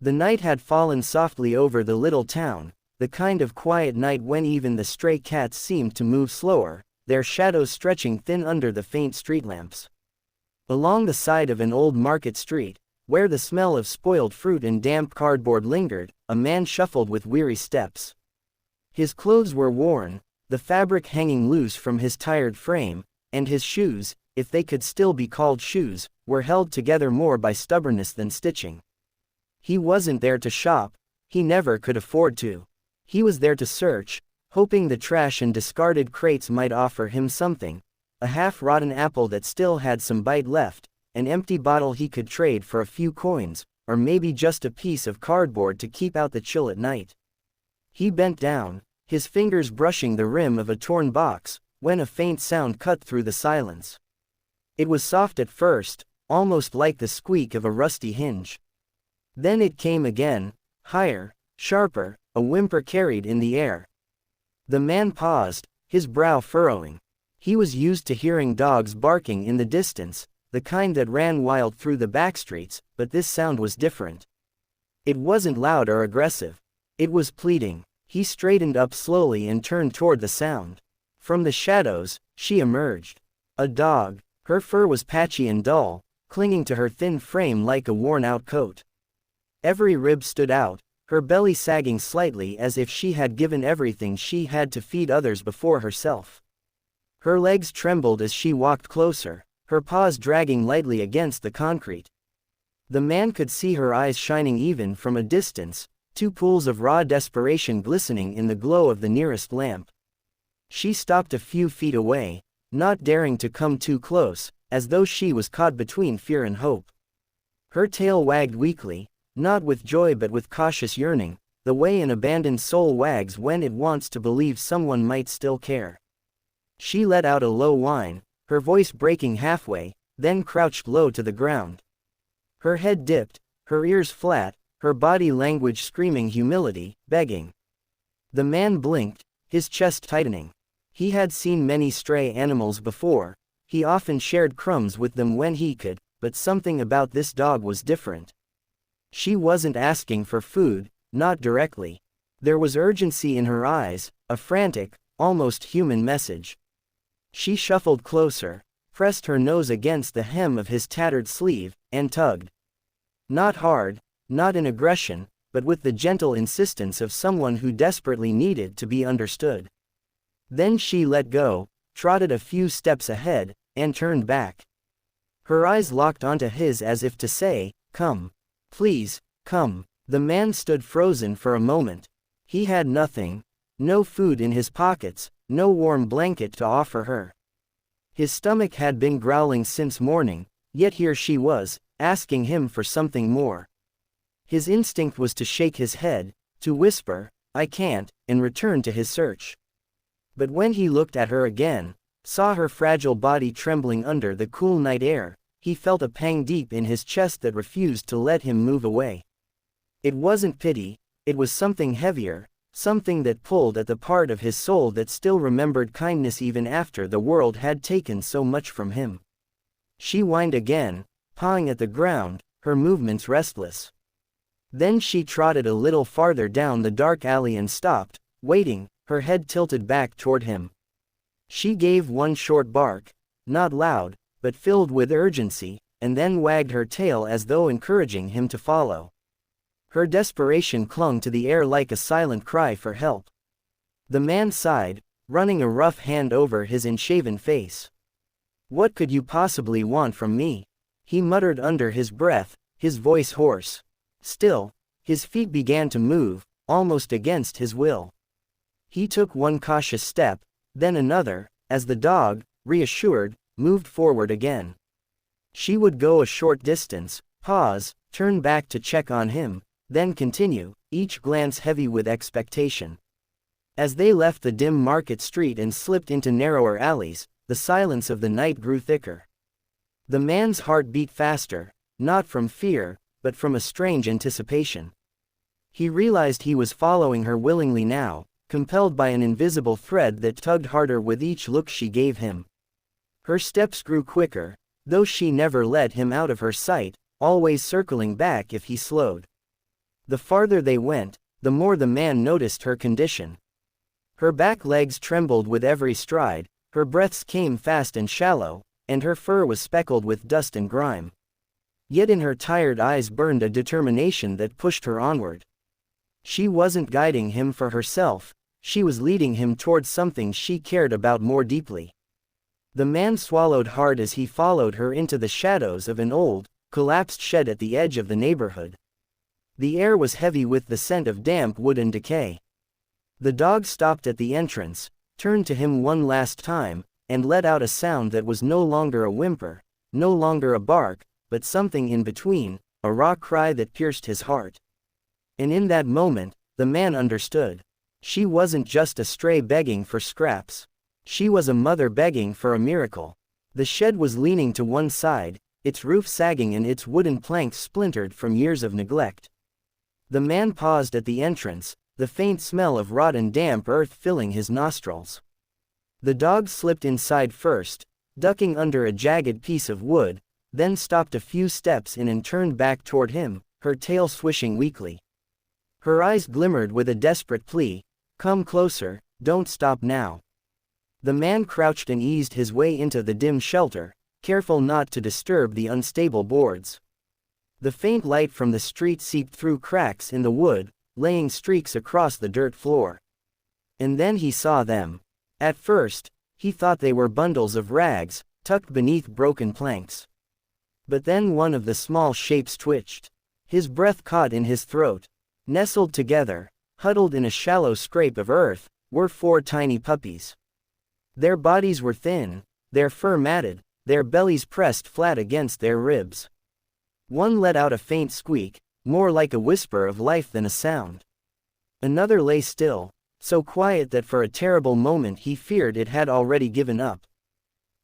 The night had fallen softly over the little town, the kind of quiet night when even the stray cats seemed to move slower, their shadows stretching thin under the faint street lamps. Along the side of an old market street, where the smell of spoiled fruit and damp cardboard lingered, a man shuffled with weary steps. His clothes were worn, the fabric hanging loose from his tired frame, and his shoes, if they could still be called shoes, were held together more by stubbornness than stitching. He wasn't there to shop, he never could afford to. He was there to search, hoping the trash and discarded crates might offer him something, a half-rotten apple that still had some bite left, an empty bottle he could trade for a few coins, or maybe just a piece of cardboard to keep out the chill at night. He bent down, his fingers brushing the rim of a torn box, when a faint sound cut through the silence. It was soft at first, almost like the squeak of a rusty hinge. Then it came again, higher, sharper, a whimper carried in the air. The man paused, his brow furrowing. He was used to hearing dogs barking in the distance, the kind that ran wild through the backstreets, but this sound was different. It wasn't loud or aggressive. It was pleading. He straightened up slowly and turned toward the sound. From the shadows, she emerged. A dog. Her fur was patchy and dull, clinging to her thin frame like a worn-out coat. Every rib stood out, her belly sagging slightly as if she had given everything she had to feed others before herself. Her legs trembled as she walked closer, her paws dragging lightly against the concrete. The man could see her eyes shining even from a distance, two pools of raw desperation glistening in the glow of the nearest lamp. She stopped a few feet away, not daring to come too close, as though she was caught between fear and hope. Her tail wagged weakly, not with joy but with cautious yearning, the way an abandoned soul wags when it wants to believe someone might still care. She let out a low whine, her voice breaking halfway, then crouched low to the ground. Her head dipped, her ears flat, her body language screaming humility, begging. The man blinked, his chest tightening. He had seen many stray animals before, he often shared crumbs with them when he could, but something about this dog was different. She wasn't asking for food, not directly. There was urgency in her eyes, a frantic, almost human message. She shuffled closer, pressed her nose against the hem of his tattered sleeve, and tugged. Not hard, not in aggression, but with the gentle insistence of someone who desperately needed to be understood. Then she let go, trotted a few steps ahead, and turned back. Her eyes locked onto his as if to say, "Come. Please, come." The man stood frozen for a moment. He had nothing. No food in his pockets, no warm blanket to offer her. His stomach had been growling since morning, yet here she was, asking him for something more. His instinct was to shake his head, to whisper, "I can't," and return to his search. But when he looked at her again, saw her fragile body trembling under the cool night air, he felt a pang deep in his chest that refused to let him move away. It wasn't pity, it was something heavier, something that pulled at the part of his soul that still remembered kindness even after the world had taken so much from him. She whined again, pawing at the ground, her movements restless. Then she trotted a little farther down the dark alley and stopped, waiting, her head tilted back toward him. She gave one short bark, not loud, but filled with urgency, and then wagged her tail as though encouraging him to follow. Her desperation clung to the air like a silent cry for help. The man sighed, running a rough hand over his unshaven face. "What could you possibly want from me?" he muttered under his breath, his voice hoarse. Still, his feet began to move, almost against his will. He took one cautious step, then another, as the dog, reassured, moved forward again. She would go a short distance, pause, turn back to check on him, then continue, each glance heavy with expectation. As they left the dim market street and slipped into narrower alleys, the silence of the night grew thicker. The man's heart beat faster, not from fear, but from a strange anticipation. He realized he was following her willingly now, compelled by an invisible thread that tugged harder with each look she gave him. Her steps grew quicker, though she never let him out of her sight, always circling back if he slowed. The farther they went, the more the man noticed her condition. Her back legs trembled with every stride, her breaths came fast and shallow, and her fur was speckled with dust and grime. Yet in her tired eyes burned a determination that pushed her onward. She wasn't guiding him for herself, she was leading him towards something she cared about more deeply. The man swallowed hard as he followed her into the shadows of an old, collapsed shed at the edge of the neighborhood. The air was heavy with the scent of damp wood and decay. The dog stopped at the entrance, turned to him one last time, and let out a sound that was no longer a whimper, no longer a bark, but something in between, a raw cry that pierced his heart. And in that moment, the man understood. She wasn't just a stray begging for scraps. She was a mother begging for a miracle. The shed was leaning to one side, its roof sagging and its wooden planks splintered from years of neglect. The man paused at the entrance, the faint smell of rot and damp earth filling his nostrils. The dog slipped inside first, ducking under a jagged piece of wood, then stopped a few steps in and turned back toward him, her tail swishing weakly. Her eyes glimmered with a desperate plea, "Come closer, don't stop now." The man crouched and eased his way into the dim shelter, careful not to disturb the unstable boards. The faint light from the street seeped through cracks in the wood, laying streaks across the dirt floor. And then he saw them. At first, he thought they were bundles of rags, tucked beneath broken planks. But then one of the small shapes twitched. His breath caught in his throat. Nestled together, huddled in a shallow scrape of earth, were 4 tiny puppies. Their bodies were thin, their fur matted, their bellies pressed flat against their ribs. One let out a faint squeak, more like a whisper of life than a sound. Another lay still, so quiet that for a terrible moment he feared it had already given up.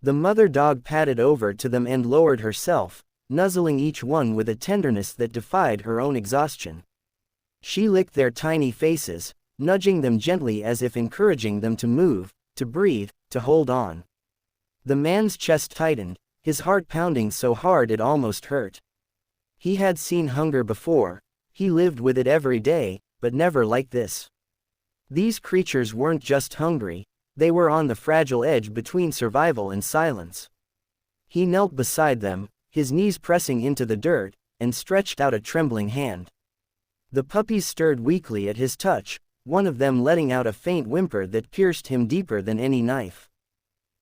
The mother dog padded over to them and lowered herself, nuzzling each one with a tenderness that defied her own exhaustion. She licked their tiny faces, nudging them gently as if encouraging them to move, to breathe, to hold on. The man's chest tightened, his heart pounding so hard it almost hurt. He had seen hunger before, he lived with it every day, but never like this. These creatures weren't just hungry, they were on the fragile edge between survival and silence. He knelt beside them, his knees pressing into the dirt, and stretched out a trembling hand. The puppies stirred weakly at his touch, one of them letting out a faint whimper that pierced him deeper than any knife.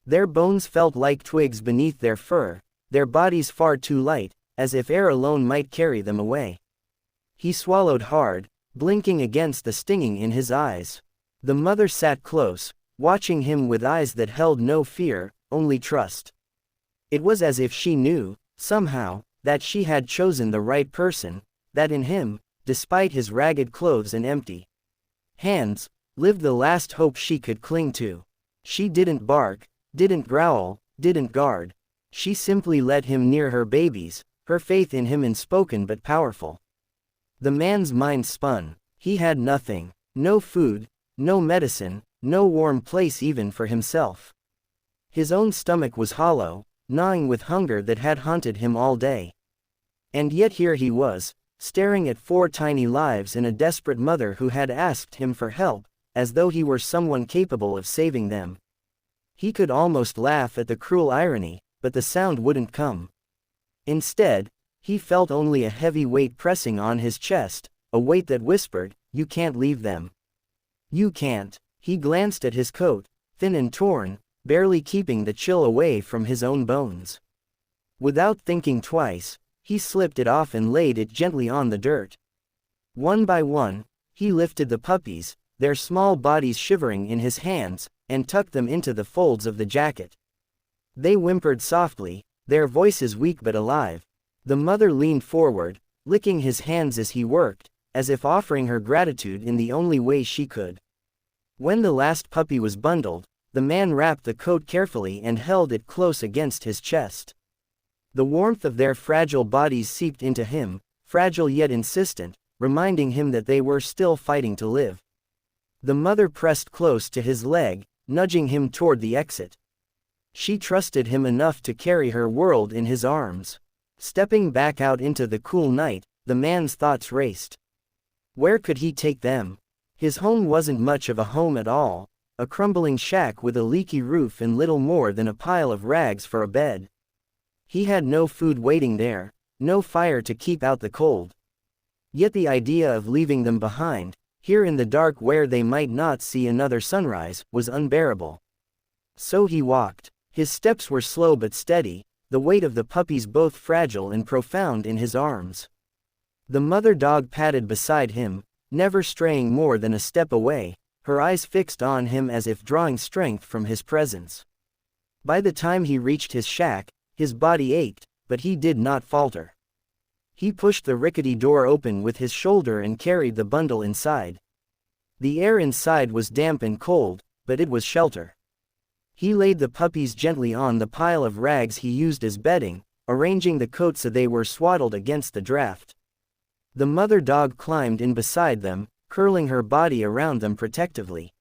Their bones felt like twigs beneath their fur, their bodies far too light, as if air alone might carry them away. He swallowed hard, blinking against the stinging in his eyes. The mother sat close, watching him with eyes that held no fear, only trust. It was as if she knew, somehow, that she had chosen the right person, that in him, despite his ragged clothes and empty hands, lived the last hope she could cling to. She didn't bark, didn't growl, didn't guard. She simply let him near her babies, her faith in him unspoken but powerful. The man's mind spun. He had nothing. No food, no medicine, no warm place even for himself. His own stomach was hollow, gnawing with hunger that had haunted him all day. And yet here he was, staring at 4 tiny lives and a desperate mother who had asked him for help, as though he were someone capable of saving them. He could almost laugh at the cruel irony, but the sound wouldn't come. Instead, he felt only a heavy weight pressing on his chest, a weight that whispered, "You can't leave them. You can't." He glanced at his coat, thin and torn, barely keeping the chill away from his own bones. Without thinking twice, he slipped it off and laid it gently on the dirt. One by one, he lifted the puppies, their small bodies shivering in his hands, and tucked them into the folds of the jacket. They whimpered softly, their voices weak but alive. The mother leaned forward, licking his hands as he worked, as if offering her gratitude in the only way she could. When the last puppy was bundled, the man wrapped the coat carefully and held it close against his chest. The warmth of their fragile bodies seeped into him, fragile yet insistent, reminding him that they were still fighting to live. The mother pressed close to his leg, nudging him toward the exit. She trusted him enough to carry her world in his arms. Stepping back out into the cool night, the man's thoughts raced. Where could he take them? His home wasn't much of a home at all, a crumbling shack with a leaky roof and little more than a pile of rags for a bed. He had no food waiting there, no fire to keep out the cold. Yet the idea of leaving them behind, here in the dark where they might not see another sunrise, was unbearable. So he walked. His steps were slow but steady, the weight of the puppies both fragile and profound in his arms. The mother dog padded beside him, never straying more than a step away, her eyes fixed on him as if drawing strength from his presence. By the time he reached his shack, his body ached, but he did not falter. He pushed the rickety door open with his shoulder and carried the bundle inside. The air inside was damp and cold, but it was shelter. He laid the puppies gently on the pile of rags he used as bedding, arranging the coats so they were swaddled against the draft. The mother dog climbed in beside them, curling her body around them protectively.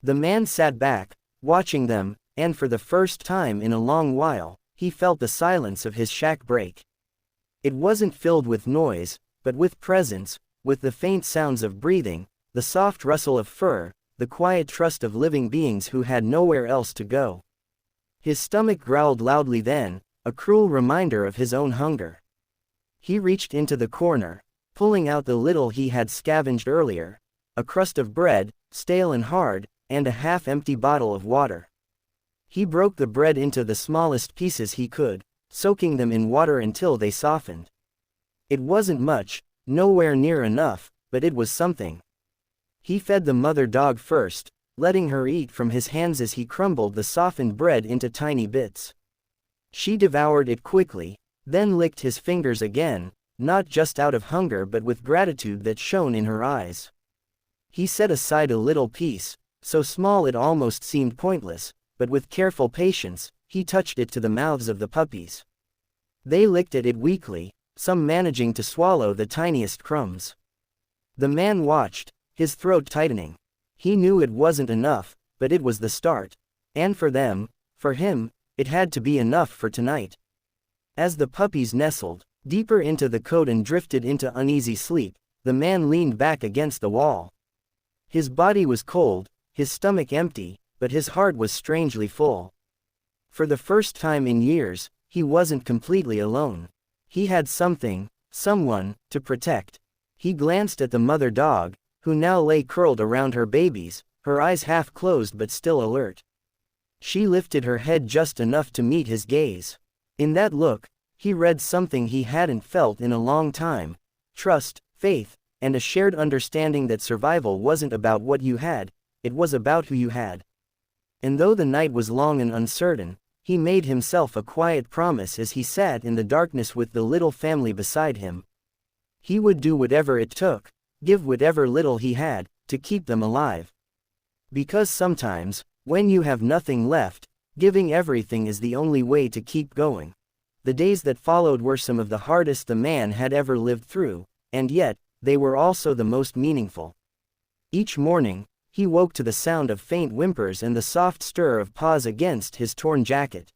The man sat back, watching them, and for the first time in a long while, he felt the silence of his shack break. It wasn't filled with noise, but with presence, with the faint sounds of breathing, the soft rustle of fur, the quiet trust of living beings who had nowhere else to go. His stomach growled loudly then, a cruel reminder of his own hunger. He reached into the corner, pulling out the little he had scavenged earlier, a crust of bread, stale and hard, and a half-empty bottle of water. He broke the bread into the smallest pieces he could, soaking them in water until they softened. It wasn't much, nowhere near enough, but it was something. He fed the mother dog first, letting her eat from his hands as he crumbled the softened bread into tiny bits. She devoured it quickly, then licked his fingers again, not just out of hunger but with gratitude that shone in her eyes. He set aside a little piece, so small it almost seemed pointless, but with careful patience, he touched it to the mouths of the puppies. They licked at it weakly, some managing to swallow the tiniest crumbs. The man watched, his throat tightening. He knew it wasn't enough, but it was the start. And for them, for him, it had to be enough for tonight. As the puppies nestled deeper into the coat and drifted into uneasy sleep, the man leaned back against the wall. His body was cold, his stomach empty, but his heart was strangely full. For the first time in years, he wasn't completely alone. He had something, someone, to protect. He glanced at the mother dog, who now lay curled around her babies, her eyes half closed but still alert. She lifted her head just enough to meet his gaze. In that look, he read something he hadn't felt in a long time: trust, faith, and a shared understanding that survival wasn't about what you had, it was about who you had. And though the night was long and uncertain, he made himself a quiet promise as he sat in the darkness with the little family beside him. He would do whatever it took, give whatever little he had, to keep them alive. Because sometimes, when you have nothing left, giving everything is the only way to keep going. The days that followed were some of the hardest the man had ever lived through, and yet, they were also the most meaningful. Each morning, he woke to the sound of faint whimpers and the soft stir of paws against his torn jacket.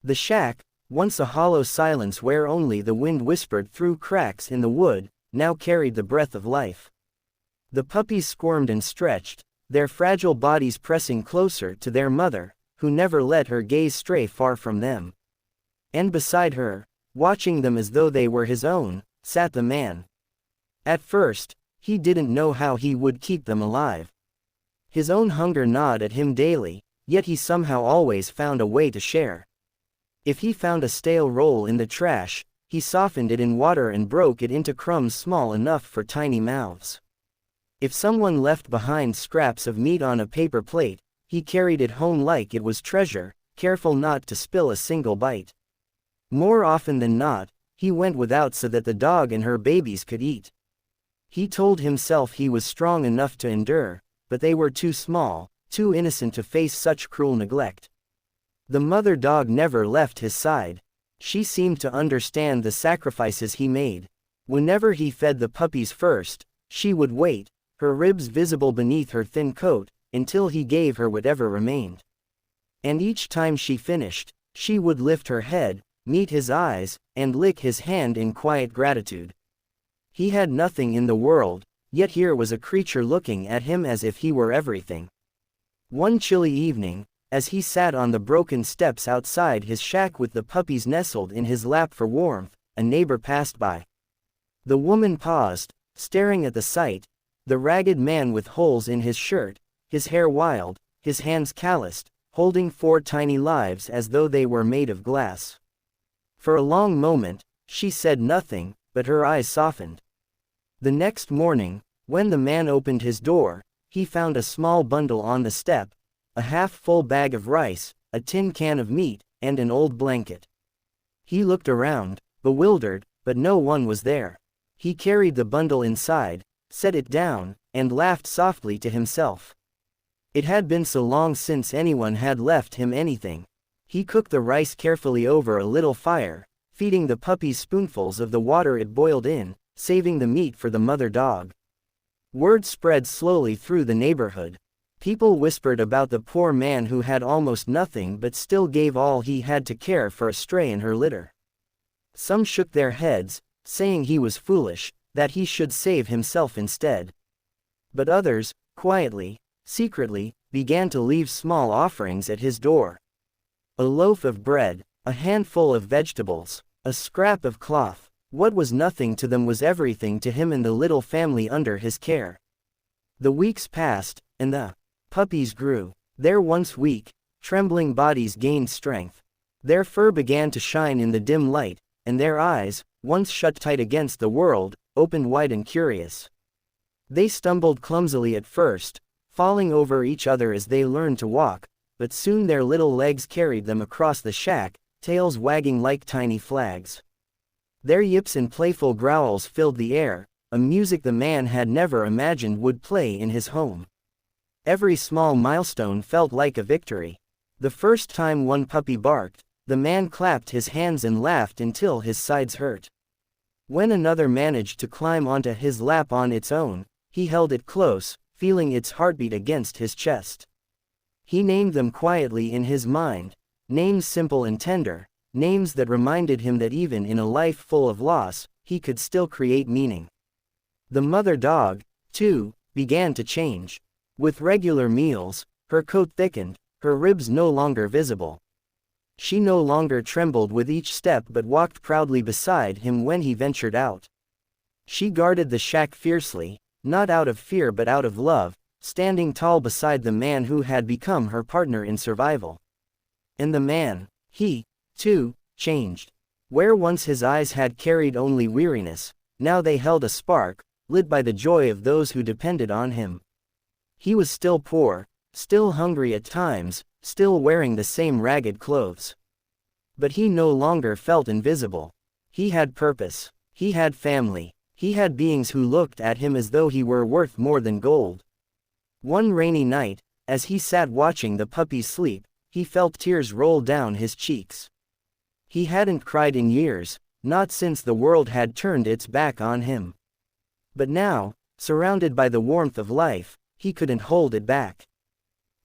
The shack, once a hollow silence where only the wind whispered through cracks in the wood, now carried the breath of life. The puppies squirmed and stretched, their fragile bodies pressing closer to their mother, who never let her gaze stray far from them. And beside her, watching them as though they were his own, sat the man. At first, he didn't know how he would keep them alive. His own hunger gnawed at him daily, yet he somehow always found a way to share. If he found a stale roll in the trash, he softened it in water and broke it into crumbs small enough for tiny mouths. If someone left behind scraps of meat on a paper plate, he carried it home like it was treasure, careful not to spill a single bite. More often than not, he went without so that the dog and her babies could eat. He told himself he was strong enough to endure, but they were too small, too innocent to face such cruel neglect. The mother dog never left his side. She seemed to understand the sacrifices he made. Whenever he fed the puppies first, she would wait, her ribs visible beneath her thin coat, until he gave her whatever remained. And each time she finished, she would lift her head, meet his eyes, and lick his hand in quiet gratitude. He had nothing in the world, yet here was a creature looking at him as if he were everything. One chilly evening, as he sat on the broken steps outside his shack with the puppies nestled in his lap for warmth, a neighbor passed by. The woman paused, staring at the sight, the ragged man with holes in his shirt, his hair wild, his hands calloused, holding 4 tiny lives as though they were made of glass. For a long moment, she said nothing, but her eyes softened. The next morning, when the man opened his door, he found a small bundle on the step, a half-full bag of rice, a tin can of meat, and an old blanket. He looked around, bewildered, but no one was there. He carried the bundle inside, set it down, and laughed softly to himself. It had been so long since anyone had left him anything. He cooked the rice carefully over a little fire, feeding the puppies spoonfuls of the water it boiled in, saving the meat for the mother dog. Word spread slowly through the neighborhood. People whispered about the poor man who had almost nothing but still gave all he had to care for a stray in her litter. Some shook their heads, saying he was foolish, that he should save himself instead. But others, quietly, secretly, began to leave small offerings at his door. A loaf of bread, a handful of vegetables, a scrap of cloth. What was nothing to them was everything to him and the little family under his care. The weeks passed, and the puppies grew. Their once weak, trembling bodies gained strength. Their fur began to shine in the dim light, and their eyes, once shut tight against the world, opened wide and curious. They stumbled clumsily at first, falling over each other as they learned to walk, but soon their little legs carried them across the shack, tails wagging like tiny flags. Their yips and playful growls filled the air, a music the man had never imagined would play in his home. Every small milestone felt like a victory. The first time one puppy barked, the man clapped his hands and laughed until his sides hurt. When another managed to climb onto his lap on its own, he held it close, feeling its heartbeat against his chest. He named them quietly in his mind, names simple and tender, names that reminded him that even in a life full of loss, he could still create meaning. The mother dog, too, began to change. With regular meals, her coat thickened, her ribs no longer visible. She no longer trembled with each step but walked proudly beside him when he ventured out. She guarded the shack fiercely, not out of fear but out of love, standing tall beside the man who had become her partner in survival. And the man, he, too, changed. Where once his eyes had carried only weariness, now they held a spark, lit by the joy of those who depended on him. He was still poor, still hungry at times, still wearing the same ragged clothes. But he no longer felt invisible. He had purpose. He had family. He had beings who looked at him as though he were worth more than gold. One rainy night, as he sat watching the puppies sleep, he felt tears roll down his cheeks. He hadn't cried in years, not since the world had turned its back on him. But now, surrounded by the warmth of life, he couldn't hold it back.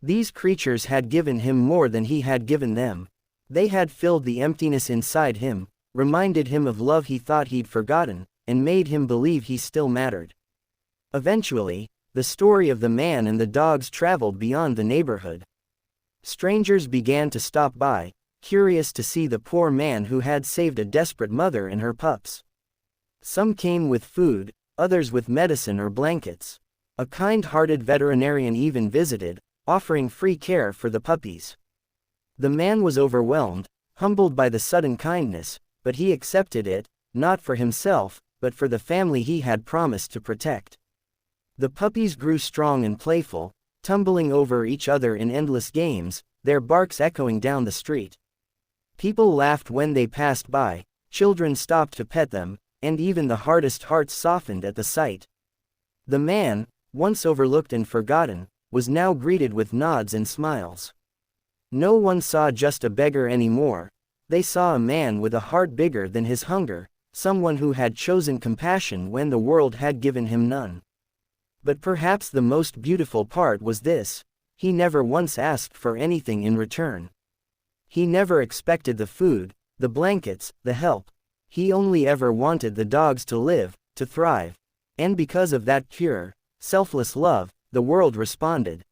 These creatures had given him more than he had given them. They had filled the emptiness inside him, reminded him of love he thought he'd forgotten, and made him believe he still mattered. Eventually, the story of the man and the dogs traveled beyond the neighborhood. Strangers began to stop by, curious to see the poor man who had saved a desperate mother and her pups. Some came with food, others with medicine or blankets. A kind-hearted veterinarian even visited, offering free care for the puppies. The man was overwhelmed, humbled by the sudden kindness, but he accepted it, not for himself, but for the family he had promised to protect. The puppies grew strong and playful, tumbling over each other in endless games, their barks echoing down the street. People laughed when they passed by, children stopped to pet them, and even the hardest hearts softened at the sight. The man, once overlooked and forgotten, was now greeted with nods and smiles. No one saw just a beggar anymore. They saw a man with a heart bigger than his hunger, someone who had chosen compassion when the world had given him none. But perhaps the most beautiful part was this: he never once asked for anything in return. He never expected the food, the blankets, the help. He only ever wanted the dogs to live, to thrive. And because of that pure, selfless love, the world responded.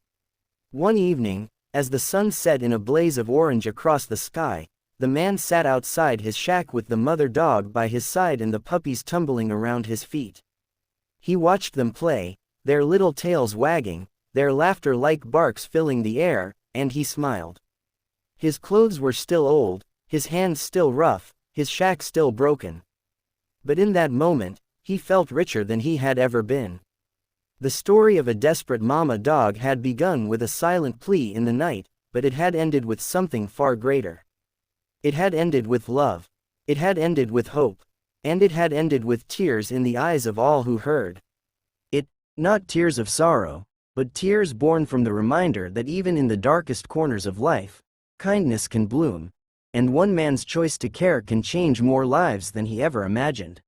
One evening, as the sun set in a blaze of orange across the sky, the man sat outside his shack with the mother dog by his side and the puppies tumbling around his feet. He watched them play, their little tails wagging, their laughter like barks filling the air, and he smiled. His clothes were still old, his hands still rough, his shack still broken. But in that moment, he felt richer than he had ever been. The story of a desperate mama dog had begun with a silent plea in the night, but it had ended with something far greater. It had ended with love. It had ended with hope. And it had ended with tears in the eyes of all who heard it, not tears of sorrow, but tears born from the reminder that even in the darkest corners of life, kindness can bloom, and one man's choice to care can change more lives than he ever imagined.